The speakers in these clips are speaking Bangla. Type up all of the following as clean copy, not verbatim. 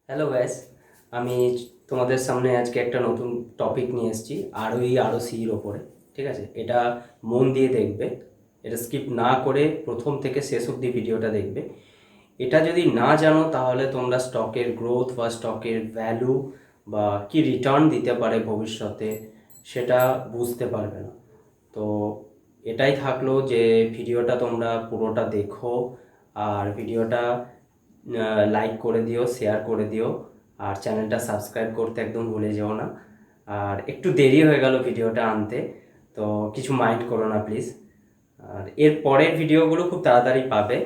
হ্যালো গ্যাস, আমি তোমাদের সামনে আজকে একটা নতুন টপিক নিয়ে এসেছি আরওই আরওসির ওপরে। ঠিক আছে, এটা মন দিয়ে দেখবে, এটা স্কিপ না করে প্রথম থেকে শেষ অবধি ভিডিওটা দেখবে। এটা যদি না জানো তাহলে তোমরা স্টকের গ্রোথ বা স্টকের ভ্যালু বা কি রিটার্ন দিতে পারে ভবিষ্যতে সেটা বুঝতে পারবে না। তো এটাই থাকলো যে ভিডিওটা তোমরা পুরোটা দেখো, আর ভিডিওটা লাইক করে দিও, শেয়ার করে দিও, আর চ্যানেলটা সাবস্ক্রাইব করতে একদম ভুলে যেও না। আর একটু দেরি হয়ে গেল ভিডিওটা আনতে, তো কিছু মাইন্ড করো না প্লিজ। আর এর পরের ভিডিওগুলো খুব তাড়াতাড়ি পাবে,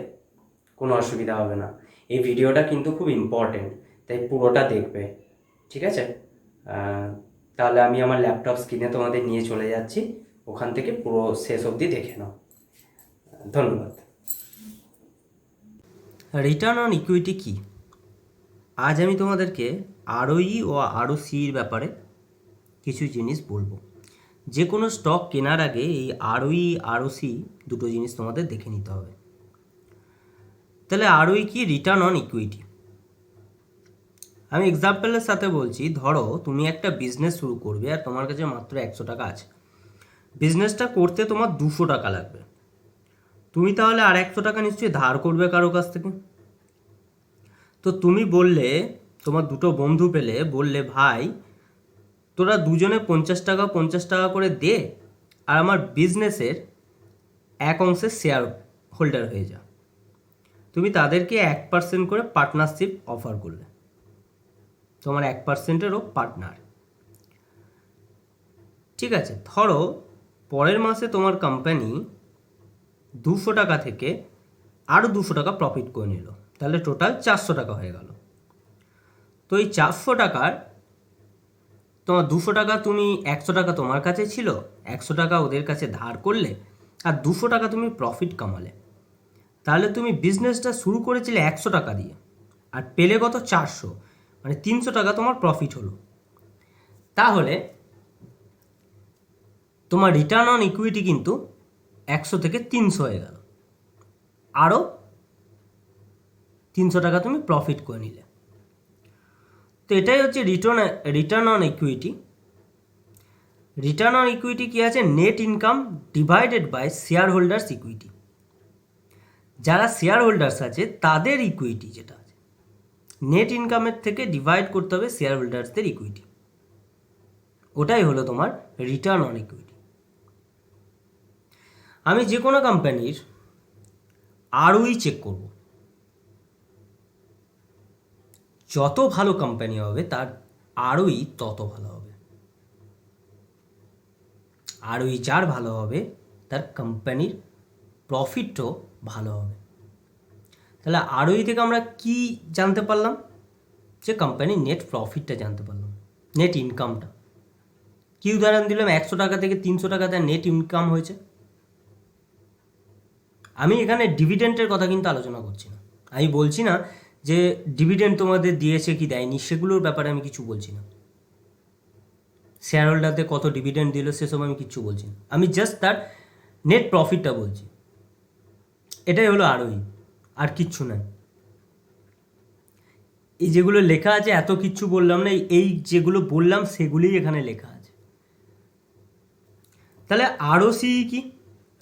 কোনো অসুবিধা হবে না। এই ভিডিওটা কিন্তু খুব ইম্পর্টেন্ট, তাই পুরোটা দেখবে। ঠিক আছে, তাহলে আমি আমার ল্যাপটপ স্ক্রিনে তোমাদের নিয়ে চলে যাচ্ছি, ওখান থেকে পুরো শেষ অবধি দেখে নাও। ধন্যবাদ। রিটার্ন অন ইকুইটি কী? আজ আমি তোমাদেরকে আরওই ও আরওসির ব্যাপারে কিছু জিনিস বলবো। যে কোনো স্টক কেনার আগে এই আরওই আরওসি দুটো জিনিস তোমাদের দেখে নিতে হবে। তাহলে আরওই কি? Return on equity. আমি এক্সাম্পলের সাথে বলছি, ধরো তুমি একটা বিজনেস শুরু করবে আর তোমার কাছে মাত্র 100 টাকা আছে। বিজনেসটা করতে তোমার 200 টাকা লাগবে। তুমি তাহলে আর 100 টাকা নিশ্চয়ই ধার করবে কারো কাছ থেকে। তো তুমি বললে, তোমার দুটো বন্ধু পেলে বললে, ভাই তোরা দুজনে 50 টাকা 50 টাকা করে দে, আর আমার বিজনেসের এক অংশের শেয়ার হোল্ডার হয়ে যা। তুমি তাদেরকে 1% করে পার্টনারশিপ অফার করলে, তোমার 1%-এরও পার্টনার। ঠিক আছে, ধরো পরের মাসে তোমার কোম্পানি 200 টাকা থেকে আরও 200 টাকা প্রফিট করে নিল, তাহলে টোটাল 400 টাকা হয়ে গেল। তো এই 400 টাকার তোমার 200 টাকা, তুমি 100 টাকা তোমার কাছে ছিল, 100 টাকা ওদের কাছে ধার করলে, আর 200 টাকা তুমি প্রফিট কামালে। তাহলে তুমি বিজনেসটা শুরু করেছিলে 100 টাকা দিয়ে, আর পেলে কত? 400, মানে 300 টাকা তোমার প্রফিট হলো। তাহলে তোমার রিটার্ন অন ইকুইটি কিন্তু 100 থেকে 300 হয়ে গেল, আরও 300 টাকা তুমি প্রফিট করে নিলে। তো এটাই হচ্ছে return on equity. Return on equity কি আছে? Net income divided by share holders equity. যারা শেয়ার হোল্ডার্স আছে তাদের ইকুইটি যেটা আছে, নেট ইনকামের থেকে ডিভাইড করতে হবে শেয়ার হোল্ডার্সদের ইকুইটি। ওটাই হলো তোমার রিটার্ন অন ইকুইটি। আমি যে কোনো কোম্পানির আরওই চেক করব। যত ভালো কোম্পানি হবে তার আরওই তত ভালো হবে। আরওই যার ভালো হবে তার কোম্পানির প্রফিটও ভালো হবে। তাহলে আরওই থেকে আমরা কি জানতে পারলাম? যে কোম্পানির নেট প্রফিটটা জানতে পারলাম, নেট ইনকামটা। কি উদাহরণ দিলাম? 100 টাকা থেকে 300 টাকা তার নেট ইনকাম হয়েছে। আমি এখানে ডিভিডেন্টের কথা কিন্তু আলোচনা করছি না। আমি বলছি না যে ডিভিডেন্ড তোমাদের দিয়েছে কি দেয়নি, সেগুলোর ব্যাপারে আমি কিছু বলছি না। শেয়ার হোল্ডারদের কত ডিভিডেন্ড দিল সেসব আমি কিচ্ছু বলছি না। আমি জাস্ট তার নেট প্রফিটটা বলছি। এটাই হলো আরওই, আর কিচ্ছু নাই। এই যেগুলো লেখা আছে, এত কিচ্ছু বললাম না, এই যেগুলো বললাম সেগুলিই এখানে লেখা আছে। তাহলে আরওসি কি?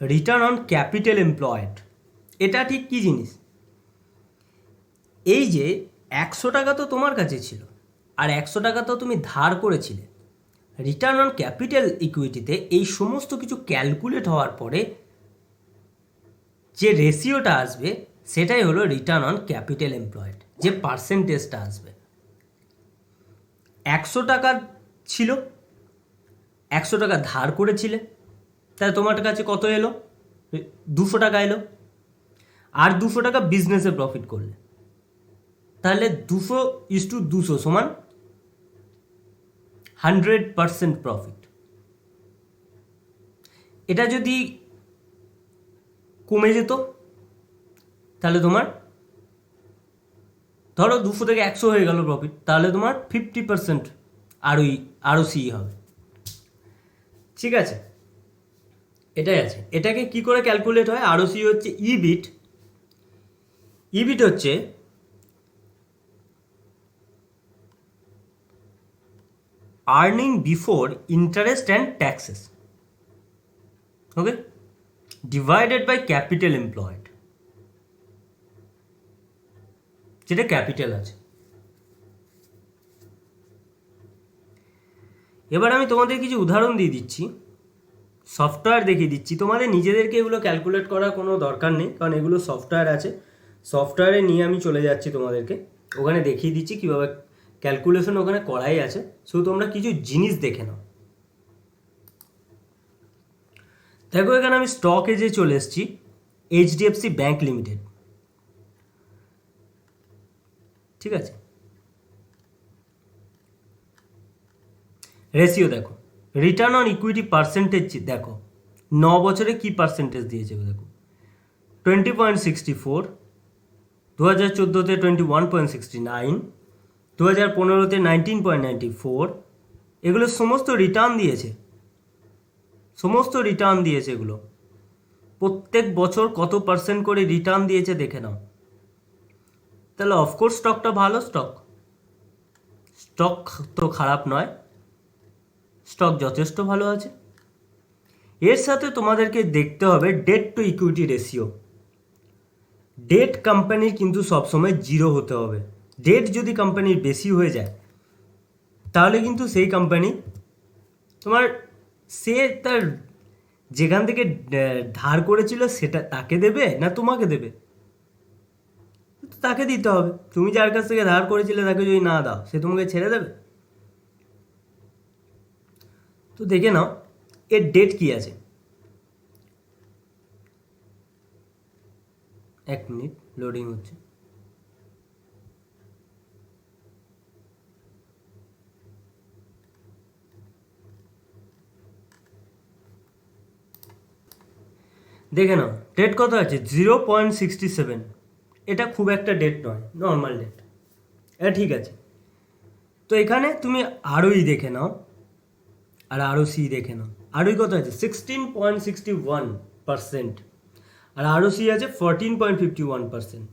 Return on capital employed. এটা ঠিক কি জিনিস? এই যে 100 টাকা তো তোমার কাছে ছিল, আর 100 টাকা তো তুমি ধার করেছিলে। রিটার্ন অন ক্যাপিটাল ইকুইটিতে এই সমস্ত কিছু ক্যালকুলেট হওয়ার পরে যে রেশিওটা আসবে সেটাই হলো রিটার্ন অন ক্যাপিটাল এমপ্লয়েড, যে পার্সেন্টেজটা আসবে। 100 টাকা ছিল, 100 টাকা ধার করেছিলে, তাহলে তোমার কাছে কত এলো? 200 টাকা এলো। আর 200 টাকা বিজনেসে প্রফিট করলে, তাহলে 200:200 সমান 100% প্রফিট। এটা যদি কমে যেত তাহলে তোমার, ধরো 200 থেকে 100 হয়ে গেল প্রফিট, তাহলে তোমার 50% আরওসি হবে। ঠিক আছে, এটাই আছে। এটাকে কি করে ক্যালকুলেট হয়? আরওসি হচ্ছে ইবিট হচ্ছে earning before interest and taxes, okay, divided by capital employed, যেটা ক্যাপিটাল আছে। এবার আমি তোমাদের কিছু উদাহরণ দিয়ে দিচ্ছি, সফটওয়্যার দেখিয়ে দিচ্ছি। তোমাদের নিজেদেরকে এগুলো ক্যালকুলেট করার কোনো দরকার নেই, কারণ এগুলো সফটওয়্যার আছে, সফটওয়্যারে নিয়ে আমি চলে যাচ্ছি তোমাদেরকে, ওখানে দেখিয়ে দিচ্ছি কীভাবে ক্যালকুলেশন ওখানে করাই আছে। শুধু তোমরা কিছু জিনিস দেখে নাও। দেখো এখানে আমি স্টক এজে চলে এসেছি, এইচডিএফসি ব্যাংক লিমিটেড, ঠিক আছে। রেশিও দেখো, রিটার্ন অন ইকুইটি পার্সেন্টেজ দেখো, 9 বছরে কি পার্সেন্টেজ দিয়েছে দেখো, 20.64, 2014-তে 21.69, 2015-তে 19.94, এগুলো সমস্ত রিটার্ন দিয়েছে, সমস্ত রিটার্ন দিয়েছে এগুলো। প্রত্যেক বছর কত পার্সেন্ট করে রিটার্ন দিয়েছে দেখে নাও। তাহলে অফকোর্স স্টকটা ভালো স্টক, স্টক তো খারাপ নয়, স্টক যথেষ্ট ভালো আছে। এর সাথে তোমাদেরকে দেখতে হবে debt to equity ratio. Debt কোম্পানির কিন্তু সবসময় 0 হতে হবে। ডেট যদি কোম্পানির বেশি হয়ে যায় তাহলে কিন্তু সেই কোম্পানি তোমার, সে তার যেখান থেকে ধার করেছিল সেটা তাকে দেবে না তোমাকে দেবে? তাকে দিতে হবে। তুমি যার কাছ থেকে ধার করেছিলে তাকে যদি না দাও, সে তোমাকে ছেড়ে দেবে? তো দেখে নাও এর ডেট কি আছে। 1 মিনিট লোডিং হচ্ছে। দেখে নাও ডেট কত আছে, 0.67। এটা খুব একটা ডেট নয়, নর্মাল ডেট, এটা ঠিক আছে। তো এখানে তুমি আরওই দেখে নাও আর আরওসি দেখে নাও। আরওই কত আছে, 16.61%, আর আরওসি আছে 14.51%।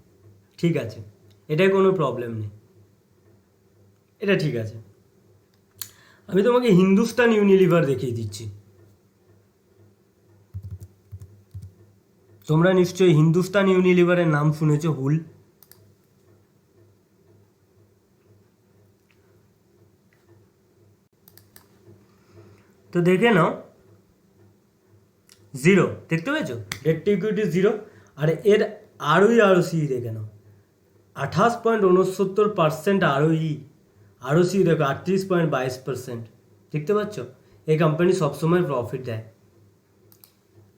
ঠিক আছে, এটাই কোনো প্রবলেম নেই, এটা ঠিক আছে। আমি তোমাকে হিন্দুস্তান ইউনিলিভার দেখিয়ে দিচ্ছি। তোমরা নিশ্চয়ই হিন্দুস্তান ইউনিলিভারের নাম শুনেছো, হুল। তো দেখে নাও 0 দেখতে পেয়েছো, ডেট টু ইকুইটি 0। আর এর আরওসি দেখে নাও, 28.69% আরওই, আরওসি দেখো 38.22%। দেখতে পাচ্ছ, এই কোম্পানি সবসময় প্রফিট দেয়।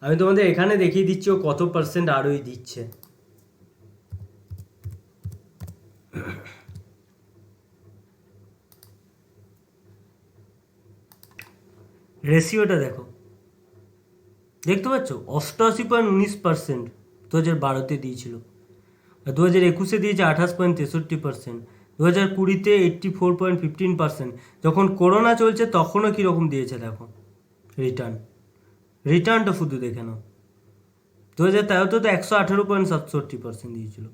আমি তোমাদের এখানে দেখিয়ে দিচ্ছি ও কত পার্সেন্ট আরওই দিচ্ছে। রেশিওটা দেখো, দেখতে পাচ্ছ 88.19% 2012-তে দিয়েছিল, আর 2021-এ দিয়েছে 28.63%, 2020-তে 84.15%। যখন করোনা চলছে তখনও কীরকম দিয়েছে দেখো রিটার্নটা শুধু দেখে নাও। 2013-তে তো 118.67% দিয়েছিল।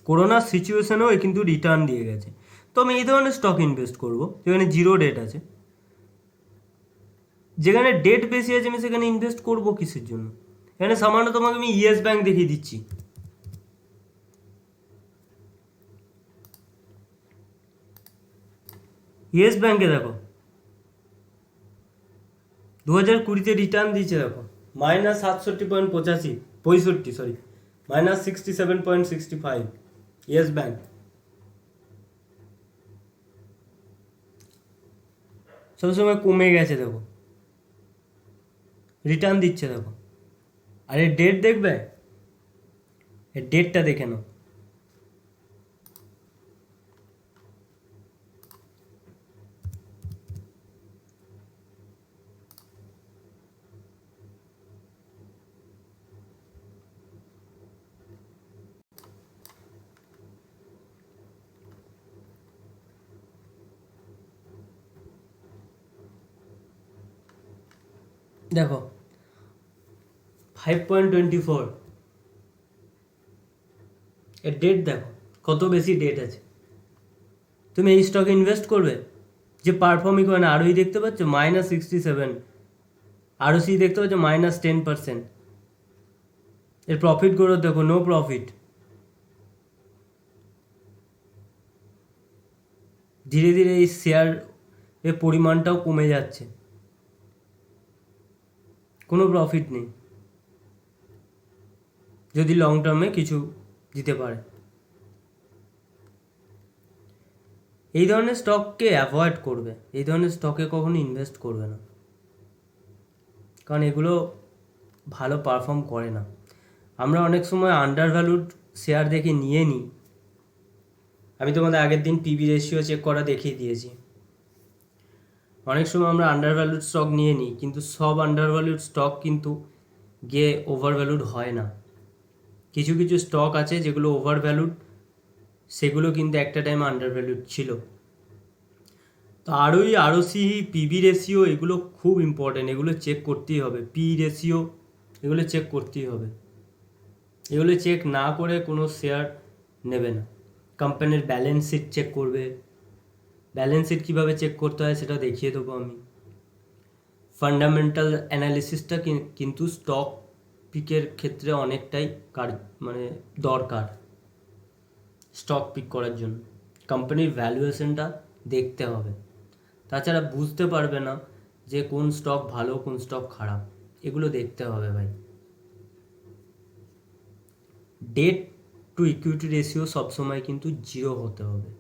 করোনার সিচুয়েশনেও কিন্তু রিটার্ন দিয়ে গেছে। তো আমি এই ধরনের স্টক ইনভেস্ট করবো যেখানে 0 ডেট আছে। যেখানে ডেট বেশি আছে আমি সেখানে ইনভেস্ট করবো কিসের জন্য? এখানে সামান্য তোমাকে আমি ইয়েস ব্যাংক দেখিয়ে দিচ্ছি। ইয়েস ব্যাংকে দেখো 2020-তে রিটার্ন দিয়েছে দেখো, -67.65, -67.65 ইয়েস ব্যাংক। সবসময় কমে গেছে দেখো, রিটার্ন দিচ্ছে দেখো। আর এর ডেট দেখবে, এর ডেটটা দেখে নাও। দেখো 5.24, এর ডেট দেখো কত বেশি ডেট আছে। তুমি এই স্টকে ইনভেস্ট করবে? যে পারফর্মই করে না, আরোই দেখতে পাচ্ছ -67, আরওসি দেখতে পাচ্ছ -10%। এর প্রফিট গ্রোথ দেখো, নো প্রফিট। ধীরে ধীরে এই শেয়ার এর পরিমাণটাও কমে যাচ্ছে, কোনো প্রফিট নেই যদি লং টার্মে কিছু দিতে পারে। এই ধরনের স্টককে অ্যাভয়েড করবে, এই ধরনের স্টকে কখনো ইনভেস্ট করবে না, কারণ এগুলো ভালো পারফর্ম করে না। আমরা অনেক সময় আন্ডার ভ্যালুড শেয়ার দেখে নিয়ে নিই। আমি তোমাদের আগের দিন পিবি রেশিও চেক করা দেখিয়ে দিয়েছি। অনেক সময় আমরা আন্ডার ভ্যালুড স্টক নিয়ে নিই, কিন্তু সব আন্ডার ভ্যালুড স্টক কিন্তু গিয়ে ওভার ভ্যালুড হয় না। কিছু কিছু স্টক আছে যেগুলো ওভার ভ্যালুড, সেগুলো কিন্তু একটা টাইমে আন্ডার ভ্যালুড ছিল। তো আরওই, আরওসি, পিবি রেশিও এগুলো খুব ইম্পর্টেন্ট, এগুলো চেক করতেই হবে। পি রেশিও এগুলো চেক করতেই হবে, এগুলো চেক না করে কোনো শেয়ার নেবে না। কোম্পানির ব্যালেন্স শিট চেক করবে, ব্যালেন্স শিট কীভাবে চেক করতে হয় সেটা দেখিয়ে দেবো আমি। ফান্ডামেন্টাল অ্যানালিসিসটা কিন্তু স্টক পিকের ক্ষেত্রে অনেকটাই মানে দরকার। স্টক পিক করার জন্য কোম্পানির ভ্যালুয়েশনটা দেখতে হবে, তাছাড়া বুঝতে পারবে না যে কোন স্টক ভালো কোন স্টক খারাপ, এগুলো দেখতে হবে ভাই। ডেট টু ইকুইটি রেশিও সবসময় কিন্তু 0 হতে হবে।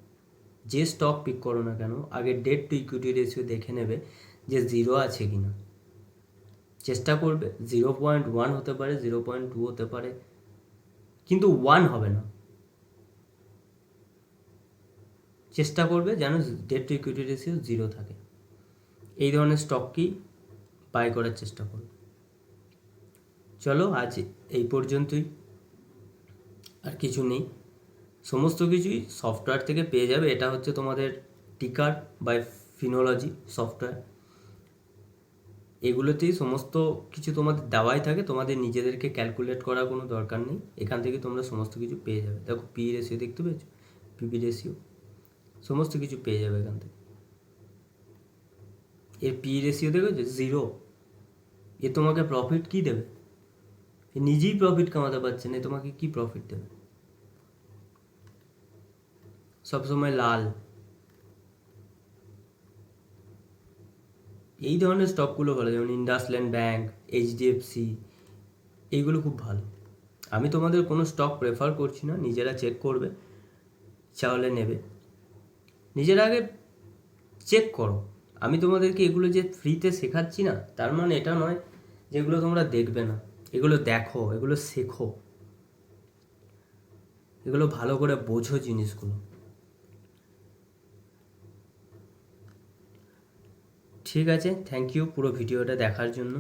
যে স্টক পিক করো না কেন, আগে ডেট টু ইকুইটি রেশিও দেখে নেবে যে 0 আছে কি না। চেষ্টা করবে 0.1 হতে পারে, 0.2 হতে পারে, কিন্তু 1 হবে না। চেষ্টা করবে যেন ডেট টু ইকুইটি রেশিও 0 থাকে। এই ধরনের স্টককেই বাই করার চেষ্টা করবে। চলো আজ এই পর্যন্তই, আর কিছু নেই। সমস্ত কিছুই সফটওয়্যার থেকে পেয়ে যাবে। এটা হচ্ছে তোমাদের টিকার বাই ফিনোলজি সফটওয়্যার, এগুলোতেই সমস্ত কিছু তোমাদের দেওয়াই থাকে, তোমাদের নিজেদেরকে ক্যালকুলেট করার কোনো দরকার নেই। এখান থেকে তোমরা সমস্ত কিছু পেয়ে যাবে। দেখো পি রেশিও দেখতে পেয়েছো, পিবি রেশিও, সমস্ত কিছু পেয়ে যাবে এখান থেকে। এর পি রেশিও দেখেছো 0, এ তোমাকে প্রফিট কি দেবে? এ নিজেই প্রফিট কামাতে পারছে না, তোমাকে কি প্রফিট দেবে? সবসময় লাল। এই ধরনের স্টকগুলো ভালো, যেমন ইন্ডাসল্যান্ড ব্যাংক, এইচডিএফসি, এইগুলো খুব ভালো। আমি তোমাদের কোনো স্টক প্রেফার করছি না, নিজেরা চেক করবে, চাইলে নেবে। নিজেরা আগে চেক করো। আমি তোমাদেরকে এগুলো যে ফ্রিতে শেখাচ্ছি না, তার মানে এটা নয় যেগুলো তোমরা দেখবে না। এগুলো দেখো, এগুলো শেখো, এগুলো ভালো করে বোঝো জিনিসগুলো। ঠিক আছে, থ্যাংক ইউ পুরো ভিডিওটা দেখার জন্য।